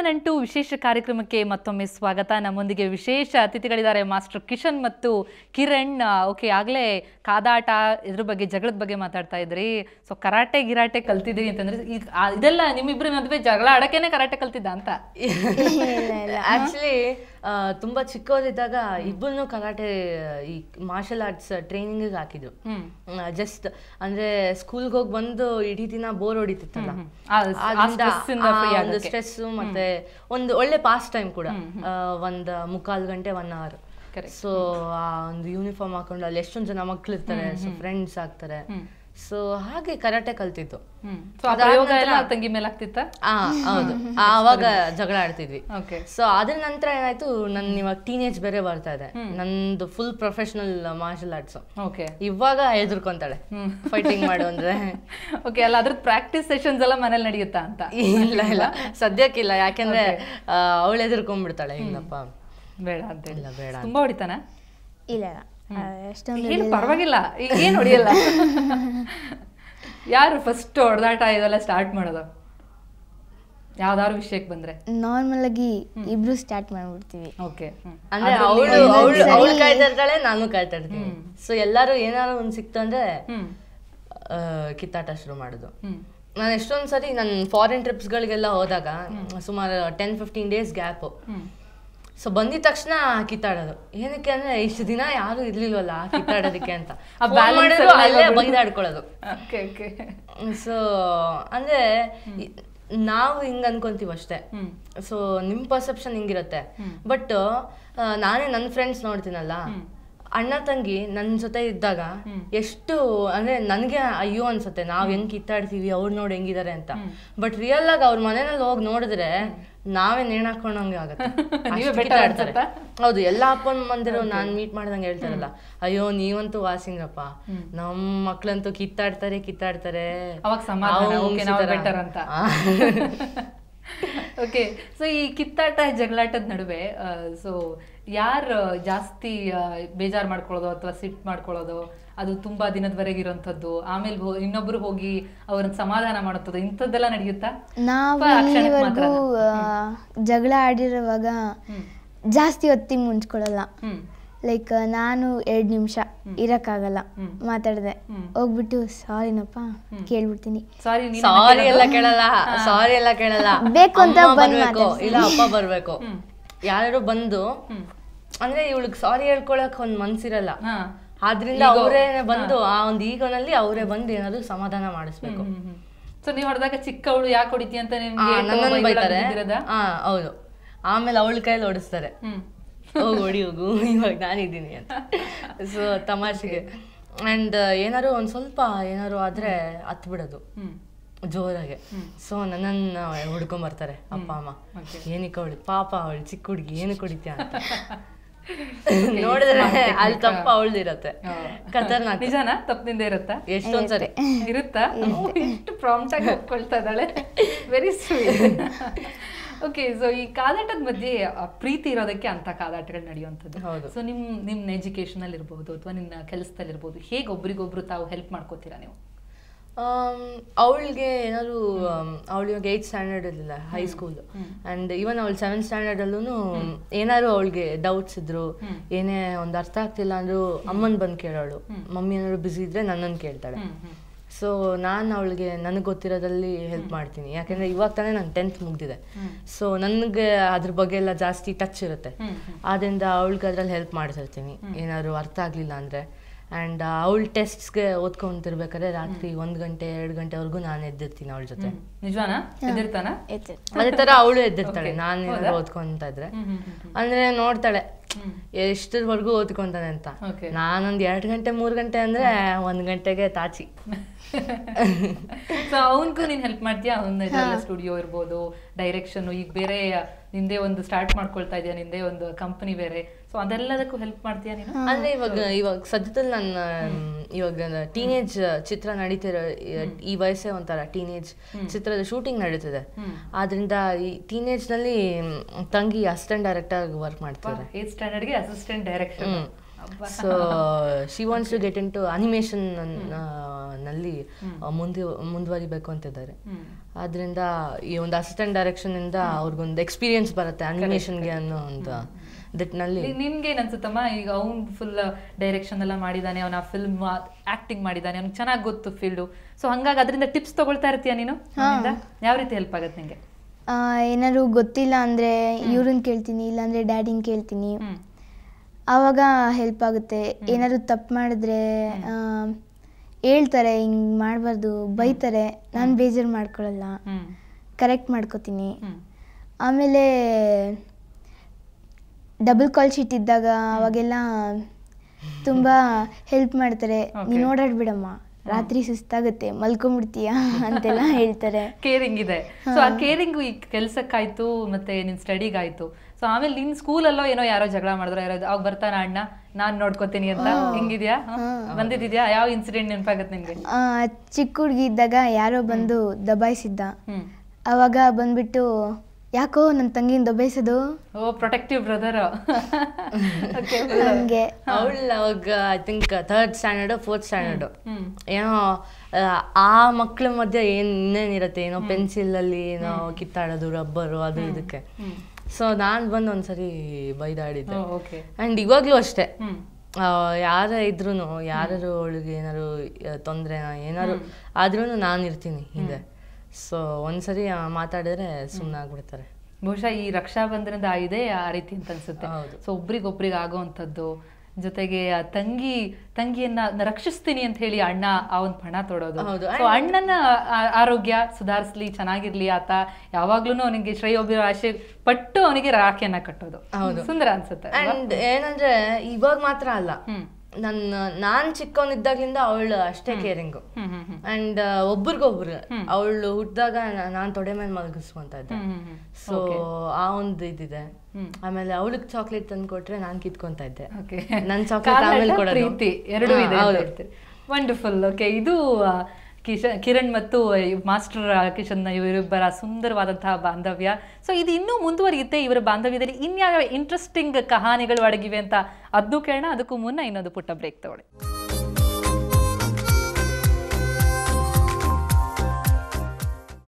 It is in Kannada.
ನೆನಪಿನ ನಂಟು ವಿಶೇಷ ಕಾರ್ಯಕ್ರಮಕ್ಕೆ ಮತ್ತೊಮ್ಮೆ ಸ್ವಾಗತ. ನಮ್ಮೊಂದಿಗೆ ವಿಶೇಷ ಅತಿಥಿಗಳಿದ್ದಾರೆ ಮಾಸ್ಟರ್ ಕಿಶನ್ ಮತ್ತು ಕಿರಣ್. ಓಕೆ, ಆಗಲೇ ಕಾದಾಟ ಇದ್ರ ಬಗ್ಗೆ ಜಗಳದ ಬಗ್ಗೆ ಮಾತಾಡ್ತಾ ಇದ್ರಿ. ಸೊ ಕರಾಟೆ ಗಿರಾಟೆ ಕಲ್ತಿದ್ದೀರಿ ಅಂತಂದ್ರೆ ಇದೆಲ್ಲ ನಿಮ್ಮಿಬ್ಬರ ಮದುವೆ ಜಗಳ ಆಡೋಕೆನೆ ಕರಾಟೆ ಕಲ್ತಿದ್ದ ಅಂತ? ಆಕ್ಚುಲಿ ತುಂಬಾ ಚಿಕ್ಕವರಿದ್ದಾಗ ಇಬ್ಬರನ್ನು ಕರಾಟೆ ಈ ಮಾರ್ಷಲ್ ಆರ್ಟ್ಸ್ ಟ್ರೈನಿಂಗ್ ಹಾಕಿದ್ರು. ಜಸ್ಟ್ ಅಂದ್ರೆ ಸ್ಕೂಲ್ಗೆ ಹೋಗಿ ಬಂದು ಇಡೀ ದಿನ ಬೋರ್ ಹೊಡಿತಿತ್ತಲ್ಲ, ಸ್ಟ್ರೆಸ್ ಮತ್ತೆ ಒಂದು ಒಳ್ಳೆ ಪಾಸ್ ಟೈಮ್ ಕೂಡ. ಒಂದ್ 3/4 ಗಂಟೆ 1 hour. ಸೊ ಆ ಒಂದು ಯೂನಿಫಾರ್ಮ್ ಹಾಕೊಂಡು ಅಲ್ಲಿ ಎಷ್ಟೊಂದು ಜನ ಮಕ್ಳು ಇರ್ತಾರೆ, ಫ್ರೆಂಡ್ಸ್ ಆಗ್ತಾರೆ. ಸೊ ಹಾಗೆ ಕರಾಟೆ ಕಲ್ತಿತ್ತು. ತಂಗಿ ಮೇಲೆ ಆಗ್ತಿತ್ತ? ಹೌದು, ಆವಾಗ ಜಗಳ ಆಡ್ತಿದ್ವಿ. ಸೊ ಅದ್ರ ನಂತರ ಏನಾಯ್ತು, ನನ್ ಇವಾಗ ಟೀನೇಜ್ ಬೇರೆ ಬರ್ತಾ ಇದೆ. ನಂದು ಫುಲ್ ಪ್ರೊಫೆಷನಲ್ ಮಾರ್ಷಲ್ ಆರ್ಟ್ಸ್. ಇವಾಗ ಎದುರ್ಕೊಂತಾಳೆ ಫೈಟಿಂಗ್ ಮಾಡು ಅಂದ್ರೆ. ಓಕೆ, ಅಲ್ಲ ಅದ್ರ ಪ್ರಾಕ್ಟೀಸ್ ಸೆಷನ್ಸ್ ಎಲ್ಲ ಮನೇಲಿ ನಡೆಯುತ್ತಾ ಅಂತ? ಇಲ್ಲ ಸದ್ಯಕ್ಕಿಲ್ಲ, ಯಾಕೆಂದ್ರೆ ಅವಳು ಎದುರ್ಕೊಂಡ್ಬಿಡ್ತಾಳೆ. ಇಲ್ಲಪ್ಪ ಬೇಡ ಅಂತ. ಇಲ್ಲ ಬೇಡ. ತುಂಬಾ ಹೊಡಿತಾನ? ಇಲ್ಲ ಏನು ಪರವಾಗಿಲ್ಲ, ಈಗ ಏನು ಹೊಡಿಯಲ್ಲ. ಯಾರು ಫಸ್ಟ್ ಹೊಡೆದಾಟ ಇದೆಲ್ಲ ಸ್ಟಾರ್ಟ್ ಮಾಡೋದು? ಯಾವ್ದಾದ್ರು ವಿಷಯಕ್ಕೆ ಬಂದ್ರೆ ನಾರ್ಮಲ್ ಆಗಿ ಇಬ್ರು ಸ್ಟಾರ್ಟ್ ಮಾಡ್ಬಿಡ್ತೀವಿ. ಓಕೆ, ಅಂದ್ರೆ ಅವಳು ಕಾಯ್ತಾ ಇರ್ತಾಳೆ, ನಾನು ಕಾಯ್ತಾ ಇರ್ತೀನಿ. ಸೊ ಎಲ್ಲಾರು ಏನಾರು ಒಂದ್ ಸಿಕ್ತು ಅಂದ್ರೆ ಕಿತ್ತಾಟ ಶುರು ಮಾಡುದು. ನಾನು ಎಷ್ಟೊಂದ್ ಸರಿ ನನ್ನ ಫಾರಿನ್ ಟ್ರಿಪ್ಸ್ ಗಳಿಗೆಲ್ಲ ಹೋದಾಗ ಸುಮಾರು 10-15 days ಗ್ಯಾಪ್. ಸೊ ಬಂದಿದ ತಕ್ಷಣ ಕಿತ್ತಾಡೋದು. ಏನಕ್ಕೆ ಅಂದ್ರೆ ಇಷ್ಟು ದಿನ ಯಾರು ಇರ್ಲಿಲ್ವಲ್ಲ ಕಿತ್ತಾಡೋದಕ್ಕೆ ಅಂತ ಅಲ್ಲೇ ಬೈದಾಡ್ಕೊಳ್ಳೋದು. ಸೊ ಅಂದ್ರೆ ನಾವು ಹಿಂಗ ಅನ್ಕೊಂತೀವಿ ಅಷ್ಟೇ. ಸೊ ನಿಮ್ ಪರ್ಸೆಪ್ಷನ್ ಹಿಂಗಿರತ್ತೆ. ಬಟ್ ನಾನೇ ನನ್ನ ಫ್ರೆಂಡ್ಸ್ ನೋಡ್ತೀನಲ್ಲ, ಅಣ್ಣ ತಂಗಿ ನನ್ನ ಜೊತೆ ಇದ್ದಾಗ ಎಷ್ಟು ಅಂದ್ರೆ ನನ್ಗೆ ಅಯ್ಯೋ ಅನ್ಸುತ್ತೆ, ನಾವ್ ಹೆಂಗ್ ಕಿತ್ತಾಡ್ತೀವಿ, ಅವ್ರು ನೋಡಿ ಹೆಂಗಿದಾರೆ ಅಂತ. ಬಟ್ ರಿಯಲ್ ಆಗಿ ಅವ್ರ ಮನೆಯಲ್ಲಿ ಹೋಗಿ ನೋಡಿದ್ರೆ ನಾವೇ ನೇಣ್ ಹಾಕೊಂಡಂಗೆ ಆಗತ್ತೆ. ಹೌದು, ಎಲ್ಲಾ ಅಪ್ಪನ ಮಂದಿರು ನಾನ್ ಮೀಟ್ ಮಾಡ್ದಂಗೆ ಹೇಳ್ತಾರಲ್ಲ, ಅಯ್ಯೋ ನೀವಂತೂ ವಾಸಿಂಗ್ರಪ್ಪ, ನಮ್ ಮಕ್ಳಂತೂ ಕಿತ್ತಾಡ್ತಾರೆ. ಓಕೆ, ಸೊ ಈ ಕಿತ್ತಾಟ ಜಗಳಾಟದ ನಡುವೆ ಸೊ ಯಾರು ಜಾಸ್ತಿ ಬೇಜಾರು ಮಾಡ್ಕೊಳ್ಳೋದು ಅಥವಾ ಸಿಟ್ ಮಾಡ್ಕೊಳ್ಳೋದು, ಅದು ತುಂಬಾ ದಿನದವರೆಗೆ ಇರೋಂಥದ್ದು, ಆಮೇಲೆ ಇನ್ನೊಬ್ರು ಹೋಗಿ ಅವ್ರನ್ನ ಸಮಾಧಾನ ಮಾಡುತ್ತದೆ, ಇಂಥದ್ದೆಲ್ಲ ನಡೆಯುತ್ತಾ? ನಾವು ಜಗಳ ಆಡಿರುವಾಗ ಜಾಸ್ತಿ ಹೊತ್ತಿ ಮುಂಚ್ಕೊಳ್ಳಲ್ಲ. ಲೈಕ್ ನಾನು 2 ನಿಮಿಷ ಇರಕ್ಕಾಗಲ್ಲ, ಮಾತಾಡ್ದೆ ಹೋಗ್ಬಿಟ್ಟು ಸಾರಿನಪ್ಪ ಕೇಳ್ಬಿಡ್ತೀನಿ. ಸಾರಿ ಎಲ್ಲ ಕೇಳಲ್ಲ, ಬೇಕು ಅಂತ ಬರ್ಬೇಕು, ಇಲ್ಲ ಅಪ್ಪ ಬರ್ಬೇಕು. ಯಾರು ಬಂದು ಅಂದ್ರೆ ಇವಳಿಗೆ ಸಾರಿ ಹೇಳ್ಕೊಳಕ್ ಒಂದ್ ಮನ್ಸಿರಲ್ಲ, ಆದ್ರಿಂದ ಅವರೇ ಬಂದು ಆ ಒಂದು ಈಗೋನಲ್ಲಿ ಅವರೇ ಬಂದು ಏನಾದ್ರು ಸಮಾಧಾನ ಮಾಡಿಸ್ಬೇಕು. ಸೊ ನೀವ್ ಹೊಡೆದಾಗ ಚಿಕ್ಕವಳು ಯಾಕೆ ಹೊಡಿತಿ ಅಂತ ನನ್ನನ್ನು ಬೈತಾರೆ. ಹೌದು, ಆಮೇಲೆ ಅವಳ ಕೈಯಲ್ಲಿ ಹೊಡಿಸ್ತಾರೆ, ಹೋಗು ಇವಾಗ ನಾನಿದ್ದೀನಿ ಅಂತ. ಸೊ ತಮಾಷೆಗೆ. ಅಂಡ್ ಏನಾರು ಒಂದ್ ಸ್ವಲ್ಪ ಏನಾರು ಆದ್ರೆ ಹತ್ ಬಿಡೋದು ಜೋರಾಗೆ. ಸೊ ನನ್ನನ್ನ ಹುಡ್ಕೊಂಡ್ ಬರ್ತಾರೆ ಅಪ್ಪ ಅಮ್ಮ. ಏನಕ್ಕೆ ಅವಳು ಪಾಪ, ಅವಳು ಚಿಕ್ಕ ಹುಡುಗಿ ಏನಕ್ಕೆ ಹೊಡಿತೀಯ ಅಂತ ನೋಡಿದ್ರೆ ಅಲ್ಲಿ ತಪ್ಪ ಅವಳ್ದಿರತ್ತೆ. ಖತರ್ನಾಕ್. ನಿಜಾನ? ತಪ್ಪಿಂದ ಇರುತ್ತಾ? ಎಷ್ಟೊಂದ್ಸರಿ ಇರುತ್ತಾ? ಎಷ್ಟು ಪ್ರಾಂಪ್ಟ್ ಆಗಿ ಒಪ್ಕೊಳ್ತಾ ಇದ್ದಾಳೆ, ವೆರಿ ಸ್ವೀಟ್. ಓಕೆ, ಸೊ ಈ ಕಾದಾಟದ ಮಧ್ಯೆ ಪ್ರೀತಿ ಇರೋದಕ್ಕೆ ಅಂತ ಕಾದಾಟಗಳು ನಡೆಯುವಂಥದ್ದು. ಸೊ ನಿಮ್ ಎಜುಕೇಶನ್ ಅಲ್ಲಿ ಇರ್ಬಹುದು ಅಥವಾ ನಿನ್ನ ಕೆಲಸದಲ್ಲಿ ಇರ್ಬಹುದು, ಹೇಗೆ ಒಬ್ರಿಗೊಬ್ರು ತಾವು ಹೆಲ್ಪ್ ಮಾಡ್ಕೋತೀರಾ ನೀವು? ಅವಳಿಗೆ ಏನಾದ್ರು ಅವಳು ಇವಾಗ 8th standard ಇರಲಿಲ್ಲ, ಹೈಸ್ಕೂಲ್. ಅಂಡ್ ಈವನ್ ಅವಳು 7th standard ಅಲ್ಲೂ ಏನಾದ್ರು ಅವಳಿಗೆ ಡೌಟ್ಸ್ ಇದ್ರು, ಏನೇ ಒಂದು ಅರ್ಥ ಆಗ್ತಿಲ್ಲ ಅಂದ್ರು ಅಮ್ಮನ್ ಬಂದು ಕೇಳೋಳು. ಮಮ್ಮಿ ಏನಾದ್ರು ಬ್ಯುಸಿ ಇದ್ರೆ ನನ್ನನ್ನು ಕೇಳ್ತಾಳೆ. ಸೊ ನಾನು ಅವಳಿಗೆ ನನಗೆ ಗೊತ್ತಿರೋದಲ್ಲಿ ಹೆಲ್ಪ್ ಮಾಡ್ತೀನಿ. ಯಾಕೆಂದ್ರೆ ಇವಾಗ ತಾನೇ ನಾನು 10th ಮುಗ್ದಿದೆ. ಸೊ ನನಗೆ ಅದ್ರ ಬಗ್ಗೆ ಎಲ್ಲ ಜಾಸ್ತಿ ಟಚ್ ಇರುತ್ತೆ, ಆದ್ರಿಂದ ಅವಳಿಗೆ ಅದ್ರಲ್ಲಿ ಹೆಲ್ಪ್ ಮಾಡ್ತಿರ್ತೀನಿ ಏನಾದ್ರು ಅರ್ಥ ಆಗ್ಲಿಲ್ಲ ಅಂದ್ರೆ. ಅಂಡ್ ಅವಳ ಟೆಸ್ಟ್ಸ್ಗೆ ಓದ್ಕೊಂತಿರ್ಬೇಕಾದ್ರೆ ರಾತ್ರಿ 1 ಗಂಟೆ 2 ಗಂಟೆವರೆಗೂ ನಾನು ಎದ್ದಿರ್ತೀನಿ ಅವಳ ಜೊತೆ. ನಿಜವಾನ? ಅದೇ ತರ ಅವಳು ಎದ್ದಿರ್ತಾಳೆ ನಾನು ಏನಾದ್ರು ಓದ್ಕೊಂತ ಇದ್ರೆ. ಅಂದ್ರೆ ನೋಡ್ತಾಳೆ ಎಷ್ಟರವರೆಗೂ ಓದ್ಕೊಂತಾನೆ ಅಂತ. ನಾನೊಂದ್ 2 ಗಂಟೆ 3 ಗಂಟೆ ಅಂದ್ರೆ 1 ಗಂಟೆಗೆ ತಾಚಿ. ಸೊ ಅವನ್ಗೂ ನೀನ್ ಹೆಲ್ಪ್ ಮಾಡ್ತೀಯಾ? ಅವನ ಸ್ಟುಡಿಯೋ ಇರ್ಬೋದು, ಡೈರೆಕ್ಷನ್, ಈಗ ಬೇರೆ ನಿಂದೇ ಒಂದು ಸ್ಟಾರ್ಟ್ ಮಾಡ್ಕೊಳ್ತಾ ಇದೆಯಾ, ನಿಂದೇ ಒಂದು ಕಂಪನಿ ಬೇರೆ, ಸೊ ಅದೆಲ್ಲದಕ್ಕೂ ಹೆಲ್ಪ್ ಮಾಡ್ತೀಯಾ ನೀನು? ಅಂದ್ರೆ ಇವಾಗ ಸದ್ಯದಲ್ಲಿ ನನ್ನ ಇವಾಗ ಟೀನೇಜ್ ಚಿತ್ರ ನಡೀತಿರೋ ಈ ವಯಸ್ಸೇ ಒಂಥರ ಟೀನೇಜ್ ಚಿತ್ರದ ಶೂಟಿಂಗ್ ನಡೀತಿದೆ. ಆದ್ರಿಂದ ಈ ಟೀನೇಜ್ ನಲ್ಲಿ ತಂಗಿ ಅಸಿಸ್ಟೆಂಟ್ ಡೈರೆಕ್ಟರ್ ಆಗಿ ವರ್ಕ್ ಮಾಡ್ತಾರೆ. 8th standard ಗೆ assistant direction. So she wants to get into animation ನಲ್ಲಿ ಮುಂದುವರಿಬೇಕು ಅಂತಿದ್ದಾರೆ. ಆದ್ರಿಂದ ಈ ಒಂದು ಅಸಿಸ್ಟೆಂಟ್ ಡೈರೆಕ್ಷನ್ ಇಂದ ಅವ್ರಿಗೊಂದು ಎಕ್ಸ್ಪೀರಿಯನ್ಸ್ ಬರುತ್ತೆ ಅನಿಮೇಷನ್ಗೆ ಅನ್ನೋ ಒಂದು ದಿಟ್ನಲ್ಲಿ. ನಿನ್ಗೆ ಅನ್ಸುತ್ತಮ್ಮ, ಈಗ ಅವ್ನು ಫುಲ್ ಡೈರೆಕ್ಷನ್ ಎಲ್ಲ ಮಾಡಿದಾನೆ, ಅವನ ಫಿಲ್ಮ್ ಆಕ್ಟಿಂಗ್ ಮಾಡಿದಾನೆ, ಅವ್ನಿಗೆ ಚೆನ್ನಾಗಿ ಗೊತ್ತು ಫೀಲ್ಡು. ಸೊ ಹಂಗಾಗಿ ಅದರಿಂದ ಟಿಪ್ಸ್ ತಗೊಳ್ತಾ ಇರ್ತೀಯ ನೀನು? ಯಾವ ರೀತಿ ಹೆಲ್ಪ್ ಆಗುತ್ತೆ ನಿಂಗೆ? ಏನಾದ್ರು ಗೊತ್ತಿಲ್ಲ ಅಂದರೆ ಇವ್ರನ್ನ ಕೇಳ್ತೀನಿ, ಇಲ್ಲಾಂದರೆ ಡ್ಯಾಡಿನ ಕೇಳ್ತೀನಿ. ಆವಾಗ ಹೆಲ್ಪ್ ಆಗುತ್ತೆ. ಏನಾದ್ರು ತಪ್ಪು ಮಾಡಿದ್ರೆ ಹೇಳ್ತಾರೆ, ಹಿಂಗೆ ಮಾಡಬಾರ್ದು, ಬೈತಾರೆ. ನಾನು ಬೇಜಾರು ಮಾಡ್ಕೊಳ್ಳಲ್ಲ, ಕರೆಕ್ಟ್ ಮಾಡ್ಕೋತೀನಿ. ಆಮೇಲೆ ಡಬಲ್ ಕಾಲ್ ಶೀಟ್ ಇದ್ದಾಗ ಅವಾಗೆಲ್ಲ ತುಂಬ ಹೆಲ್ಪ್ ಮಾಡ್ತಾರೆ. ನೀನು ಓಡಾಡ್ಬಿಡಮ್ಮ, ರಾತ್ರಿ ಸುಸ್ತಾಗುತ್ತೆ, ಮಲ್ಕೊಂಡ್ಬಿಡ್ತೀಯ ಅಂತೆಲ್ಲ ಹೇಳ್ತಾರೆ. ಕೇರಿಂಗ್ ಇದೆ. ಸೊ ಆ ಕೇರಿಂಗ್ ಈ ಕೆಲ್ಸಕ್ಕಾಯ್ತು ಮತ್ತೆ ನಿನ್ ಸ್ಟಡಿಗಾಯ್ತು. ಸೊ ಆಮೇಲೆ ನಿನ್ ಸ್ಕೂಲಲ್ಲೋ ಏನೋ ಯಾರೋ ಜಗಳ ಮಾಡಿದ್ರು, ಯಾರೋ ಅವಾಗ ಬರ್ತಾನ ಅಣ್ಣ ನಾನ್ ನೋಡ್ಕೋತೀನಿ ಅಂತ, ಹೆಂಗಿದ್ಯಾ? ಬಂದಿದ್ಯಾ? ಯಾವ ಇನ್ಸಿಡೆಂಟ್ ನೆನಪಾಗತ್ತೆ ನಿನ್ಗೆ? ಚಿಕ್ಕ ಹುಡುಗಿ ಇದ್ದಾಗ ಯಾರೋ ಬಂದು ದಬಾಯಿಸಿದ್ದ. ಅವಾಗ ಬಂದ್ಬಿಟ್ಟು, ಯಾಕೋ ನನ್ನ ತಂಗಿನ ದಬಾಯಿಸೋದು? ಓ, ಪ್ರೊಟೆಕ್ಟಿವ್ ಬ್ರದರ್. ಹಂಗೆ ಅವಳು ಅವಾಗ I think 3rd standard 4th standard ಏನೋ ಆ ಮಕ್ಳ ಮಧ್ಯೆ ಇನ್ನೇನಿರತ್ತೆ, ಏನೋ ಪೆನ್ಸಿಲ್ ಅಲ್ಲಿ ಏನೋ ಕಿತ್ತಾಡೋದು, ರಬ್ಬರು, ಅದು ಇದಕ್ಕೆ. ಸೊ ನಾನ್ ಬಂದು ಒಂದ್ಸರಿ ಬೈದಾಡಿದ್ದೆ. ಅಂಡ್ ಇವಾಗ್ಲೂ ಅಷ್ಟೇ, ಯಾರ ಇದ್ರು ಯಾರು ಅವಳಿಗೆ ಏನಾರು ತೊಂದ್ರೆ ಏನಾರು ಆದ್ರೂ ನಾನು ಇರ್ತೀನಿ ಹಿಂದೆ. ಸೊ ಒಂದ್ಸರಿ ಮಾತಾಡಿದ್ರೆ ಸುಮ್ಮನೆ ಆಗ್ಬಿಡ್ತಾರೆ. ಬಹುಶಃ ಈ ರಕ್ಷಾ ಬಂಧನದ ಇದೆ ಆ ರೀತಿ ಅಂತ ಅನ್ಸುತ್ತೆ. ಸೊ ಒಬ್ರಿಗೊಬ್ರಿಗೆ ಆಗೋವಂಥದ್ದು, ಜೊತೆಗೆ ತಂಗಿಯನ್ನ ರಕ್ಷಿಸ್ತೀನಿ ಅಂತ ಹೇಳಿ ಅಣ್ಣ ಆ ಒಂದು ಪಣ ತೊಡೋದು. ಸೊ ಅಣ್ಣನ ಆರೋಗ್ಯ ಸುಧಾರಿಸ್ಲಿ, ಚೆನ್ನಾಗಿರ್ಲಿ, ಆತ ಯಾವಾಗ್ಲೂ ಅವನಿಗೆ ಶ್ರೇಯೋಭಿಲಾಷೆ ಪಟ್ಟು ಅವನಿಗೆ ರಾಖಿಯನ್ನ ಕಟ್ಟೋದು ಸುಂದರ ಅನ್ಸುತ್ತೆ. ಅಂಡ್ ಏನಂದ್ರೆ ಇವಾಗ ಮಾತ್ರ ಅಲ್ಲ, ನಾನ್ ಚಿಕ್ಕವನಿದ್ದಾಗ್ಲಿಂದ ಅವಳು ಅಷ್ಟೇ ಕೇರಿಂಗು. ಅಂಡ್ ಒಬ್ರಿಗೊಬ್ರು ಅವಳು ಹುಟ್ಟಿದಾಗ ನಾನ್ ತೊಡೆ ಮೇಲೆ ಮಲಗಿಸ್ಕೊಂತ ಇದ್ದೆ. ಸೊ ಆ ಒಂದು ಇದಿದೆ. ಆಮೇಲೆ ಅವಳಿಗೆ ಚಾಕ್ಲೇಟ್ ತಂದು ಕೊಟ್ರೆ ನಾನ್ ಕಿತ್ಕೊಂತ ಇದ್ದೆ. ನನ್ ಚಾಕ್ಲೇಟ್ ಆಮೇಲೆ ಕೊಡೋದು, ಎರಡೂ ಇದೆ. ವಂಡರ್ಫುಲ್. ಓಕೆ, ಇದು ಕಿರಣ್ ಮತ್ತು ಮಾಸ್ಟರ್ ಕಿಶನ್ ಇವರಿಬ್ಬರ ಸುಂದರವಾದಂತಹ ಬಾಂಧವ್ಯ. ಸೊ ಇದು ಇನ್ನೂ ಮುಂದುವರಿಯುತ್ತೆ. ಇವರ ಬಾಂಧವ್ಯದಲ್ಲಿ ಇನ್ಯಾವ ಇಂಟ್ರೆಸ್ಟಿಂಗ್ ಕಹಾನಿಗಳು ಅಡಗಿವೆ ಅಂತ ಅದನ್ನು ಕೇಳೋಣ. ಅದಕ್ಕೂ ಮುನ್ನ ಇನ್ನೊಂದು ಪುಟ್ಟ ಬ್ರೇಕ್ ತಗೊಳ್ಳಿ.